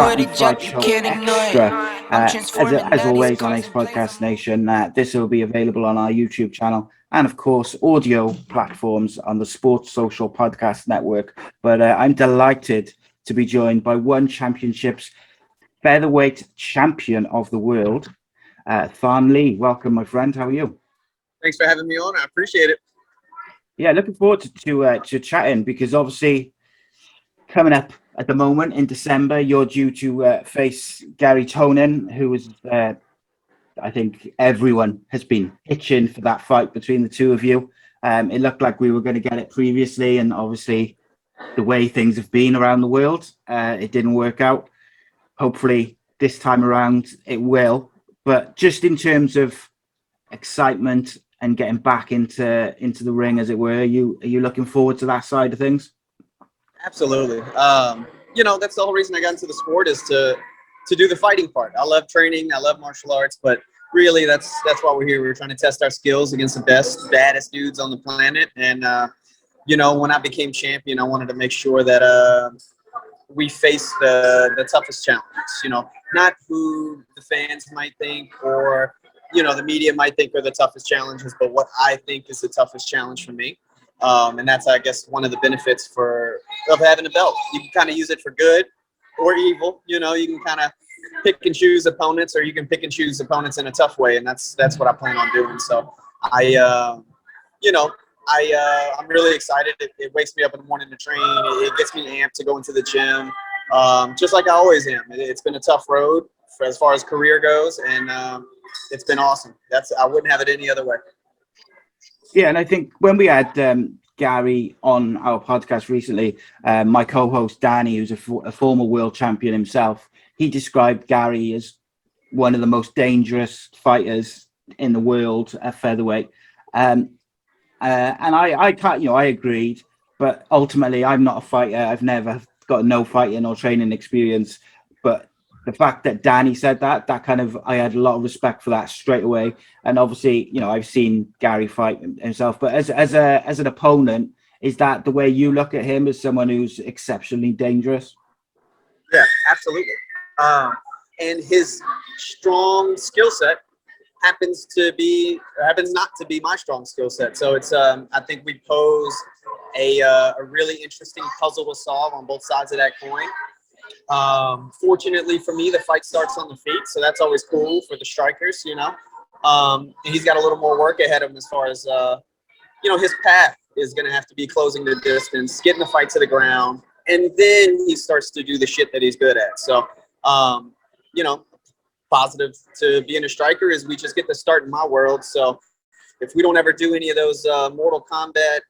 Batten Fight Show Extra. As always on A.C.E Podcast Nation, this will be available on our YouTube channel and, of course, audio platforms on the Sports Social Podcast Network. But I'm delighted to be joined by one championship's featherweight champion of the world, Thanh Lee. Welcome, my friend. How are you? Thanks for having me on. I appreciate it. Yeah, looking forward to chatting, because obviously coming up at the moment in December, you're due to face Garry Tonon, who is, I think everyone has been itching for that fight between the two of you. It looked like we were going to get it previously, and obviously the way things have been around the world, it didn't work out. Hopefully this time around it will. But just in terms of excitement and getting back into the ring, as it were, are you looking forward to that side of things? Absolutely. That's the whole reason I got into the sport, is to do the fighting part. I love training. I love martial arts, but really that's why we're here. We're trying to test our skills against the baddest dudes on the planet. And, when I became champion, I wanted to make sure that we face the toughest challenge, not who the fans might think or, the media might think are the toughest challenges, but what I think is the toughest challenge for me. And that's, I guess, one of the benefits of having a belt. You can kind of use it for good or evil. You can kind of pick and choose opponents, or you can pick and choose opponents in a tough way. And that's what I plan on doing. So I'm really excited. It wakes me up in the morning to train. It gets me amped to go into the gym, just like I always am. It's been a tough road as far as career goes, and it's been awesome. I wouldn't have it any other way. Yeah, and I think when we had Garry on our podcast recently, my co-host Danny, who's a former world champion himself, he described Garry as one of the most dangerous fighters in the world at featherweight. And I can't, I agreed, but ultimately I'm not a fighter. I've never got no fighting or training experience, but the fact that Danny said that kind of, I had a lot of respect for that straight away. And obviously, I've seen Garry fight himself, but as an opponent, is that the way you look at him, as someone who's exceptionally dangerous? Yeah, absolutely. And his strong skill set happens not to be my strong skill set. So it's, I think we pose a really interesting puzzle to solve on both sides of that coin. Fortunately for me, the fight starts on the feet, so that's always cool for the strikers, and he's got a little more work ahead of him as far as his path is going to have to be closing the distance, getting the fight to the ground, and then he starts to do the shit that he's good at. So positive to being a striker is we just get to start in my world. So if we don't ever do any of those Mortal Kombat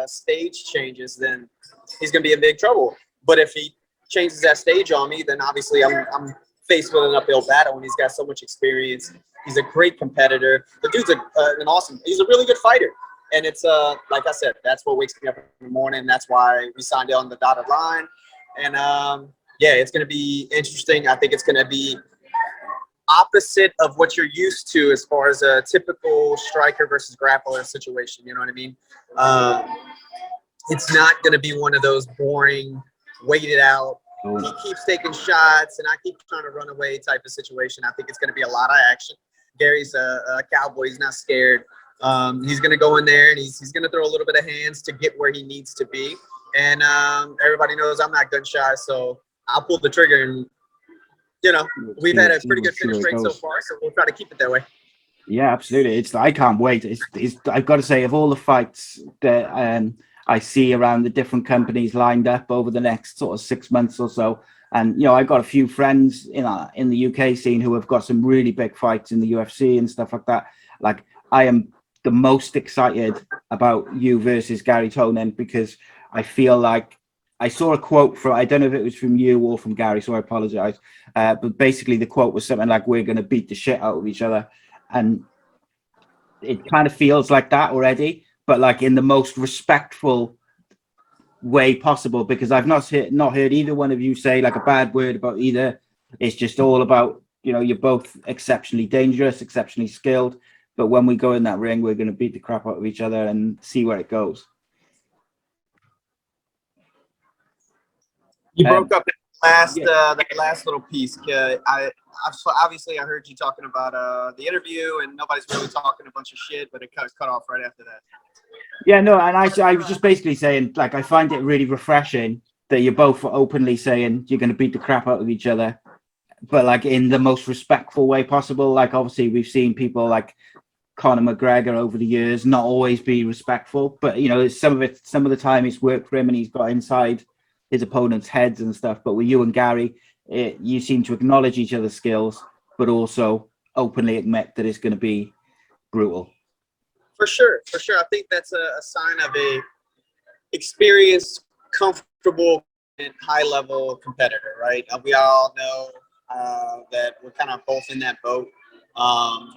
stage changes, then he's going to be in big trouble. But if he changes that stage on me, then obviously I'm faced with an uphill battle, and he's got so much experience. He's a great competitor. The dude's he's a really good fighter. And it's, like I said, that's what wakes me up in the morning. That's why we signed on the dotted line. And it's going to be interesting. I think it's going to be opposite of what you're used to as far as a typical striker versus grappler situation. You know what I mean? It's not going to be one of those boring, waited out, he keeps taking shots and I keep trying to run away type of situation. I think it's going to be a lot of action. Garry's a cowboy. He's not scared. He's going to go in there and he's going to throw a little bit of hands to get where he needs to be. And everybody knows I'm not gun shy, so I'll pull the trigger. And, we've had a pretty good finish rate so far, so we'll try to keep it that way. Yeah, absolutely. I can't wait. I've got to say, of all the fights that I see around the different companies lined up over the next sort of 6 months or so, and I've got a few friends in the UK scene who have got some really big fights in the UFC and stuff like that. Like, I am the most excited about you versus Garry Tonon, because I feel like I saw a quote from, I don't know if it was from you or from Garry, so I apologize. But basically the quote was something like, we're going to beat the shit out of each other. And it kind of feels like that already, but like in the most respectful way possible, because I've not heard either one of you say like a bad word about either. It's just all about, you're both exceptionally dangerous, exceptionally skilled. But when we go in that ring, we're going to beat the crap out of each other and see where it goes. You broke up that last little piece. Obviously I heard you talking about the interview, and nobody's really talking a bunch of shit, but it cut off right after that. Yeah, no, and I was just basically saying, like, I find it really refreshing that you're both openly saying you're going to beat the crap out of each other, but like in the most respectful way possible. Like, obviously, we've seen people like Conor McGregor over the years not always be respectful, but you know, some of the time it's worked for him, and he's got inside his opponent's heads and stuff. But with you and Garry, you seem to acknowledge each other's skills, but also openly admit that it's going to be brutal. For sure. I think that's a sign of a experienced, comfortable, and high-level competitor, right? We all know that we're kind of both in that boat.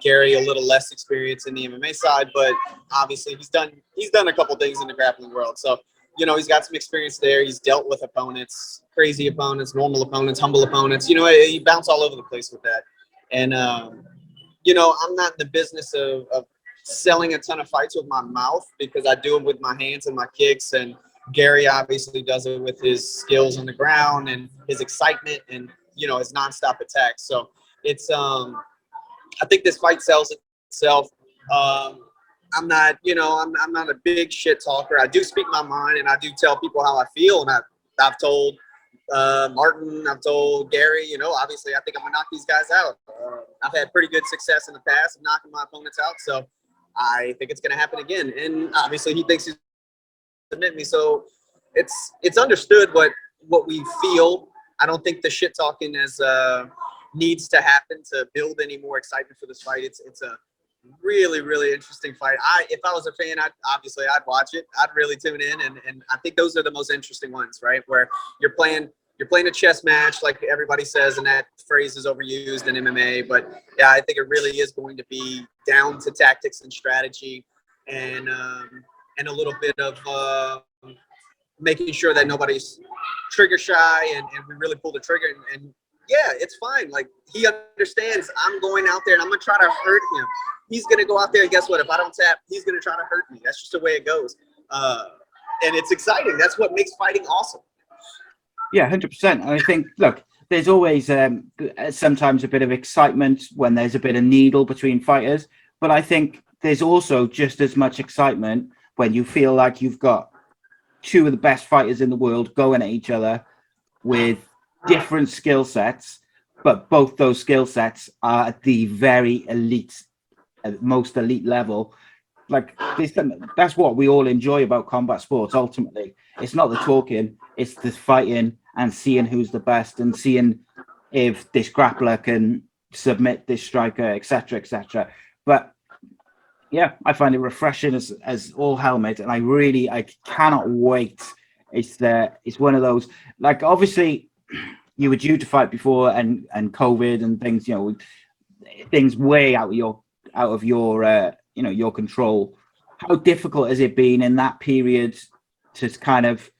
Garry a little less experience in the MMA side, but obviously he's done a couple things in the grappling world. So, you know, he's got some experience there. He's dealt with opponents, crazy opponents, normal opponents, humble opponents. You know, he bounced all over the place with that. And, you know, I'm not in the business of selling a ton of fights with my mouth, because I do it with my hands and my kicks, and Garry obviously does it with his skills on the ground and his excitement and, you know, his nonstop attacks. So it's I think this fight sells itself. I'm not, you know, I'm not a big shit talker. I do speak my mind, and I do tell people how I feel, and I've told Martin, I've told Garry, you know, obviously I think I'm gonna knock these guys out. I've had pretty good success in the past of knocking my opponents out, so I think it's going to happen again. And obviously he thinks he's going to submit me. So it's understood what we feel. I don't think the shit talking needs to happen to build any more excitement for this fight. It's a really, really interesting fight. If I was a fan, I'd watch it. I'd really tune in. And I think those are the most interesting ones, right? Where you're playing a chess match, like everybody says, and that phrase is overused in MMA. But yeah, I think it really is going to be down to tactics and strategy, and a little bit of making sure that nobody's trigger shy, and we really pull the trigger. And yeah, it's fine. Like, he understands I'm going out there and I'm gonna try to hurt him. He's gonna go out there, and guess what? If I don't tap, he's gonna try to hurt me. That's just the way it goes. And it's exciting. That's what makes fighting awesome. Yeah, 100%. I think, look, there's always sometimes a bit of excitement when there's a bit of needle between fighters, but I think there's also just as much excitement when you feel like you've got two of the best fighters in the world going at each other with different skill sets, but both those skill sets are at the very elite, most elite level. Like, that's what we all enjoy about combat sports. Ultimately, it's not the talking, it's the fighting and seeing who's the best, and seeing if this grappler can submit this striker, etc. But yeah, I find it refreshing as all hell, mate, and I cannot wait. It's one of those, like, obviously you were due to fight before, and COVID and things, you know, things way out of your you know, your control. How difficult has it been in that period to kind of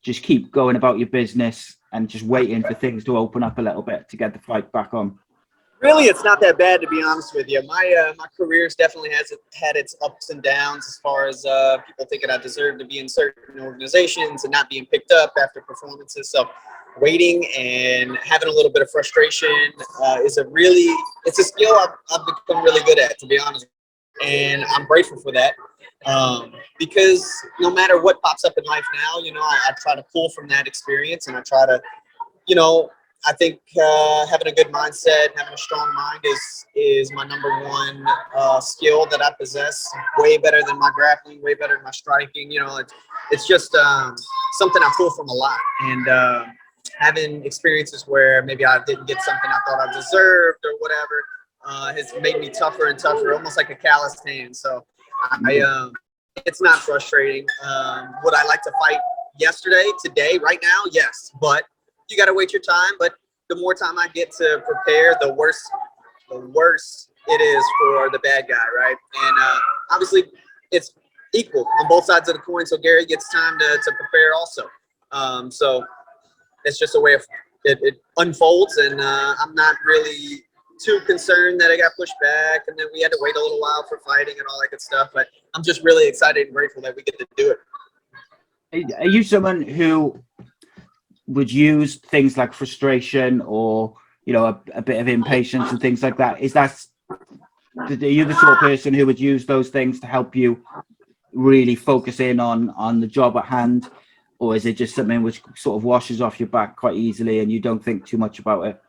just keep going about your business and just waiting for things to open up a little bit to get the fight back on? Really, it's not that bad, to be honest with you. My career's definitely had its ups and downs, as far as people thinking I deserve to be in certain organizations and not being picked up after performances. So waiting and having a little bit of frustration it's a skill I've become really good at, to be honest. And I'm grateful for that, because no matter what pops up in life now, you know, I try to pull from that experience, and I try to, you know, I think having a good mindset, having a strong mind is my number one skill that I possess. Way better than my grappling, way better than my striking. You know, it's just something I pull from a lot. And having experiences where maybe I didn't get something I thought I deserved or whatever has made me tougher and tougher, almost like a calloused hand. So it's not frustrating. Would I like to fight yesterday, today, right now? Yes, but you got to wait your time. But the more time I get to prepare, the worse it is for the bad guy, right? And obviously it's equal on both sides of the coin, so Garry gets time to prepare also. So it's just a way of it unfolds, and I'm not really too concerned that I got pushed back and then we had to wait a little while for fighting and all that good stuff. But I'm just really excited and grateful that we get to do it. Are you someone who, would use things like frustration or, you know, a bit of impatience and things like that. Are you the sort of person who would use those things to help you really focus in on the job at hand, or is it just something which sort of washes off your back quite easily and you don't think too much about it?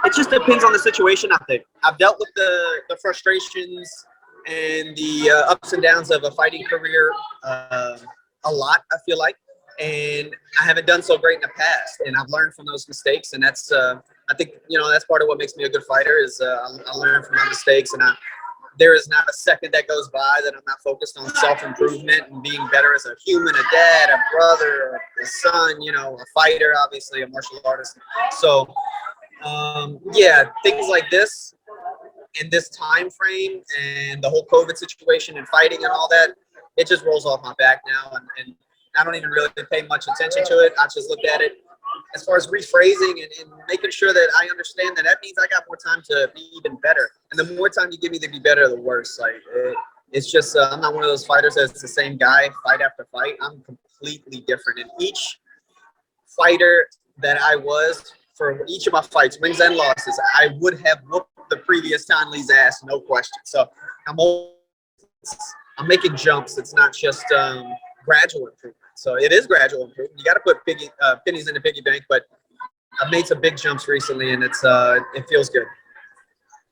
It just depends on the situation. I think I've dealt with the frustrations and the ups and downs of a fighting career a lot, I feel like, and I haven't done so great in the past, and I've learned from those mistakes, and that's I think, you know, that's part of what makes me a good fighter is I learn from my mistakes, and there is not a second that goes by that I'm not focused on self-improvement and being better as a human, a dad, a brother, a son, you know, a fighter, obviously a martial artist. So yeah, things like this in this time frame and the whole COVID situation and fighting and all that, it just rolls off my back now, and I don't even really pay much attention to it. I just looked at it as far as rephrasing and making sure that I understand that means I got more time to be even better. And the more time you give me to be better, the worse. Like it's just I'm not one of those fighters that's the same guy fight after fight. I'm completely different. And each fighter that I was for each of my fights, wins and losses, I would have whooped the previous Tan Lee's ass, no question. So I'm making jumps. It's not just gradual improvement. So it is gradual improvement. You got to put pennies in the piggy bank, but I've made some big jumps recently, and it feels good.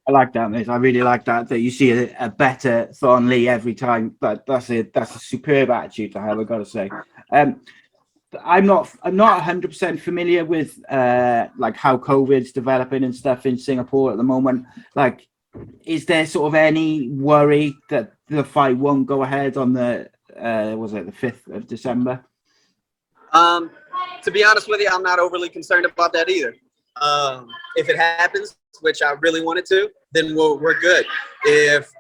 I like that, mate. I really like that you see a better Thorn Lee every time. But that's a superb attitude to have, I got to say. I'm not 100% familiar with like how COVID's developing and stuff in Singapore at the moment. Like, is there sort of any worry that the fight won't go ahead on the was it the 5th of December? To be honest with you, I'm not overly concerned about that either. If it happens, which I really want it to, then we're good. If,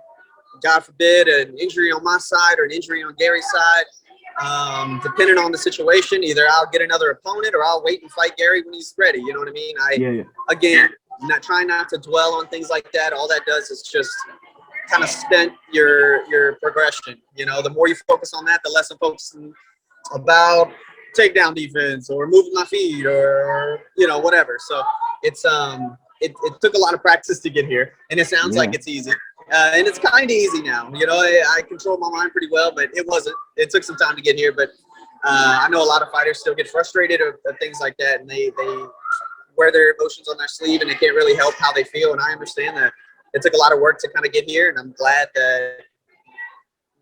God forbid, an injury on my side or an injury on Gary's side, depending on the situation, either I'll get another opponent or I'll wait and fight Gary when he's ready. You know what I mean? Again, not trying not to dwell on things like that. All that does is just kind of stunt your progression. You know, the more you focus on that, the less I'm focusing about takedown defense or moving my feet or you know, whatever. So it's it took a lot of practice to get here, and it sounds like it's easy. And it's kind of easy now. You know, I control my mind pretty well, but it wasn't. It took some time to get here, but I know a lot of fighters still get frustrated or things like that, and they wear their emotions on their sleeve, and it can't really help how they feel. And I understand that it took a lot of work to kind of get here, and I'm glad that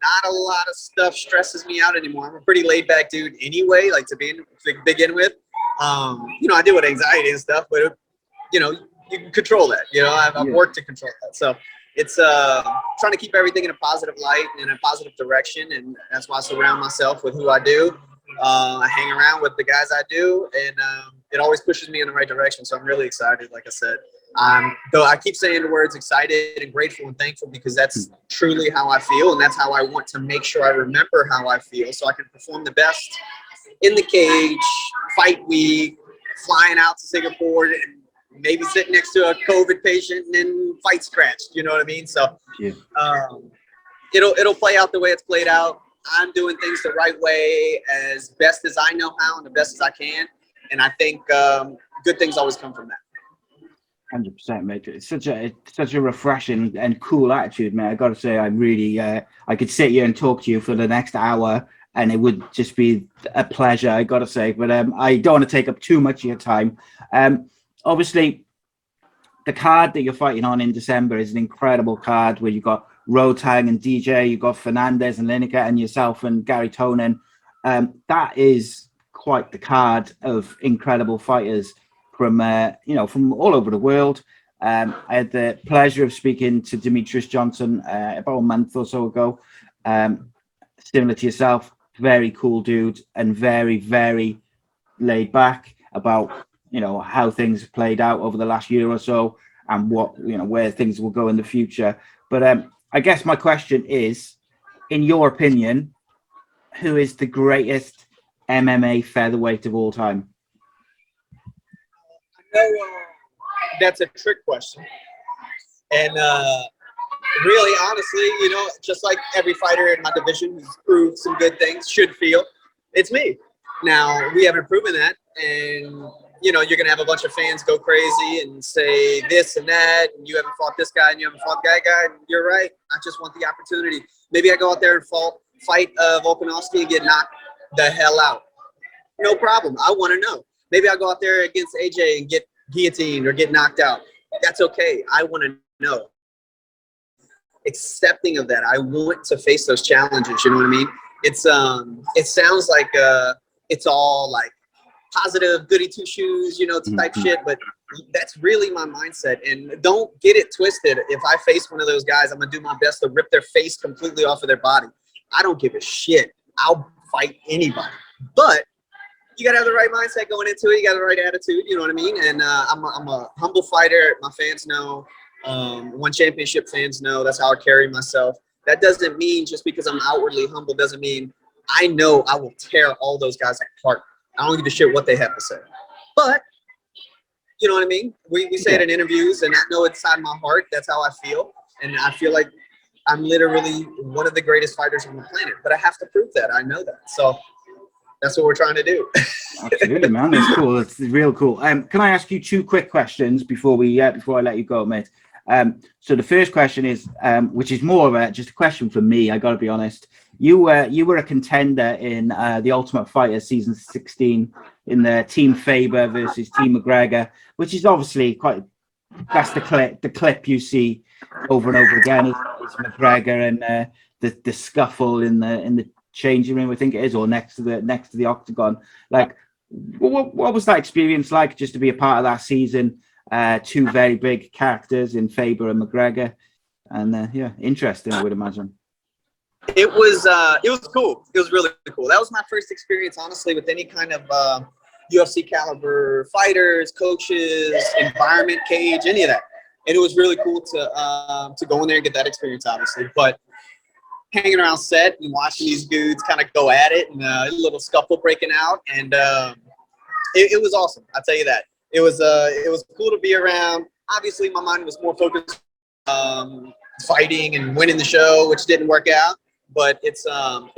not a lot of stuff stresses me out anymore. I'm a pretty laid back dude anyway, like to begin with. You know, I deal with anxiety and stuff, but you know, you can control that. You know, I've worked to control that. So it's trying to keep everything in a positive light and in a positive direction, and that's why I surround myself with who I do. I hang around with the guys I do, and it always pushes me in the right direction. So I'm really excited, like I said. Though I keep saying the words excited and grateful and thankful because that's truly how I feel, and that's how I want to make sure I remember how I feel so I can perform the best in the cage, fight week, flying out to Singapore, and maybe sitting next to a COVID patient and then fight scratched. You know what I mean? So it'll play out the way it's played out. I'm doing things the right way as best as I know how and the best as I can. And I think good things always come from that. 100%, mate. It's such a refreshing and cool attitude, man. I got to say, I really, I could sit here and talk to you for the next hour, and it would just be a pleasure. I got to say, but I don't want to take up too much of your time. Obviously, the card that you're fighting on in December is an incredible card where you got Rotang and DJ, you got Fernandez and Lineker, and yourself and Garry Tonon. That is quite the card of incredible fighters from from all over the world. I had the pleasure of speaking to Demetrius Johnson about a month or so ago. Similar to yourself, very cool dude and very, very laid back about how things have played out over the last year or so and what where things will go in the future. But I guess my question is, in your opinion, who is the greatest MMA featherweight of all time? That's a trick question. And really, honestly, just like every fighter in my division who's proved some good things should feel, it's me. Now, we haven't proven that, and you know, you're gonna have a bunch of fans go crazy and say this and that, and you haven't fought this guy and you haven't fought that guy. And you're right. I just want the opportunity. Maybe I go out there and fight Volkanovski and get knocked the hell out. No problem. I want to know. Maybe I go out there against AJ and get guillotined or get knocked out. That's okay. I want to know. Accepting of that. I want to face those challenges. You know what I mean? It's it sounds like it's all like positive goody two shoes, you know, type shit, but that's really my mindset. And don't get it twisted. If I face one of those guys, I'm gonna do my best to rip their face completely off of their body. I don't give a shit. I'll fight anybody. But you gotta have the right mindset going into it. You got the right attitude. You know what I mean? And I'm a humble fighter. My fans know. One championship fans know. That's how I carry myself. That doesn't mean just because I'm outwardly humble doesn't mean I know I will tear all those guys apart. I don't give a shit what they have to say. But, you know what I mean? We say it in interviews, and I know inside my heart that's how I feel. And I feel like I'm literally one of the greatest fighters on the planet. But I have to prove that. I know that. So that's what we're trying to do. Absolutely, man. That's cool. That's real cool. Can I ask you two quick questions before I let you go, mate? So the first question is, which is more of just a question for me. I got to be honest. You were a contender in the Ultimate Fighter season 16 in the Team Faber versus Team McGregor, which is obviously that's the clip you see over and over again. It's McGregor and the scuffle in the changing room, I think it is, or next to the octagon. Like, what was that experience like, just to be a part of that season? Two very big characters in Faber and McGregor, and interesting, I would imagine. It was cool. It was really cool. That was my first experience, honestly, with any kind of UFC caliber fighters, coaches, environment, cage, any of that. And it was really cool to go in there and get that experience, obviously. But hanging around set and watching these dudes kind of go at it, and a little scuffle breaking out, and it was awesome. I'll tell you that. It was cool to be around. Obviously, my mind was more focused fighting and winning the show, which didn't work out. But it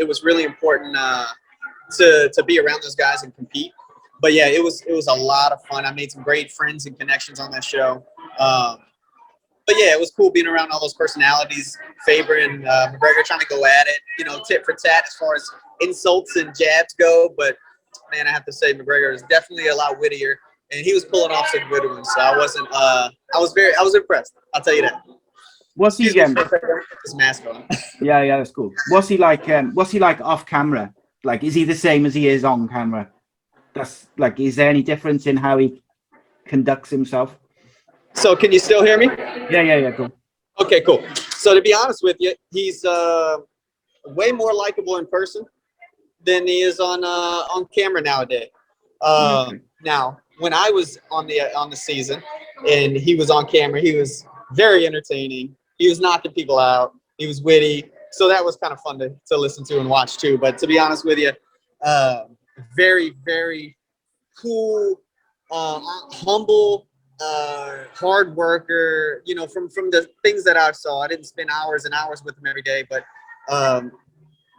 was really important to be around those guys and compete. But yeah, it was a lot of fun. I made some great friends and connections on that show. But yeah, it was cool being around all those personalities, Faber and McGregor trying to go at it, you know, tit for tat as far as insults and jabs go. But man, I have to say McGregor is definitely a lot wittier, and he was pulling off some good ones. So I was impressed. I'll tell you that. What's he again? His mask on. Yeah, that's cool. What's he like? What's he like off camera? Like, is he the same as he is on camera? That's like, is there any difference in how he conducts himself? So can you still hear me? Yeah, cool. Okay, cool. So to be honest with you, he's way more likable in person than he is on camera nowadays. Now, when I was on the season and he was on camera, he was very entertaining. He was knocking people out. He was witty. So that was kind of fun to listen to and watch too. But to be honest with you, very, very cool, humble, hard worker. You know, from the things that I saw, I didn't spend hours and hours with him every day, but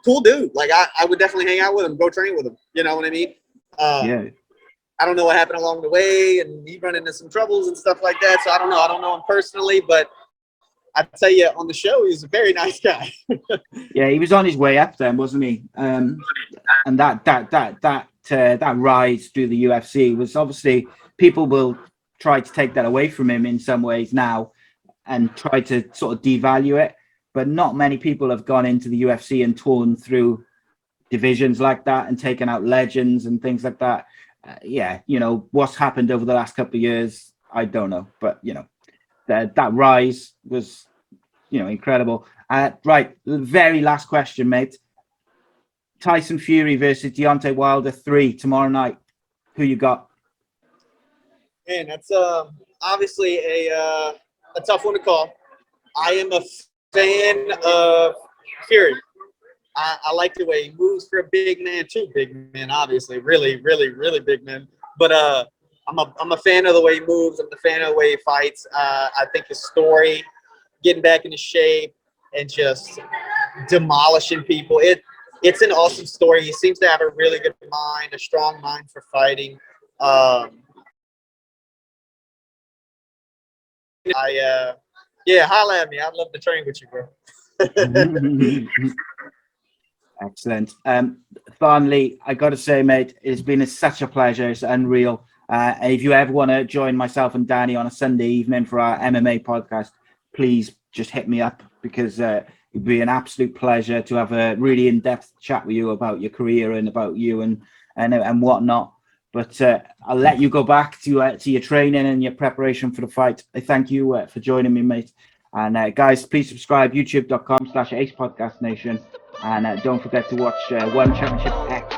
cool dude. Like I would definitely hang out with him, go train with him. You know what I mean? Yeah. I don't know what happened along the way, and he run into some troubles and stuff like that. So I don't know him personally, but I tell you, on the show, he was a very nice guy. Yeah, he was on his way up then, wasn't he? And that rise through the UFC was obviously, people will try to take that away from him in some ways now and try to sort of devalue it. But not many people have gone into the UFC and torn through divisions like that and taken out legends and things like that. Yeah, you know, what's happened over the last couple of years, I don't know. But, you know, that rise was, you know, incredible. Right, the very last question, mate. Tyson Fury versus Deontay Wilder 3 tomorrow night. Who you got? Man, that's obviously a tough one to call. I am a fan of Fury. I like the way he moves for a big man, two big men, obviously, really, really, really big men. But I'm a fan of the way he moves. I'm a fan of the way he fights. I think his story, getting back into shape and just demolishing people. it's an awesome story. He seems to have a really good mind, a strong mind for fighting. Yeah, holla at me. I'd love to train with you, bro. Excellent. Finally, I got to say, mate, it's been such a pleasure. It's unreal. And if you ever want to join myself and Danny on a Sunday evening for our MMA podcast, please just hit me up, because it'd be an absolute pleasure to have a really in-depth chat with you about your career and about you and whatnot. But I'll let you go back to your training and your preparation for the fight. I thank you for joining me, mate. And guys, please subscribe, youtube.com/Ace Podcast Nation. And don't forget to watch One Championship X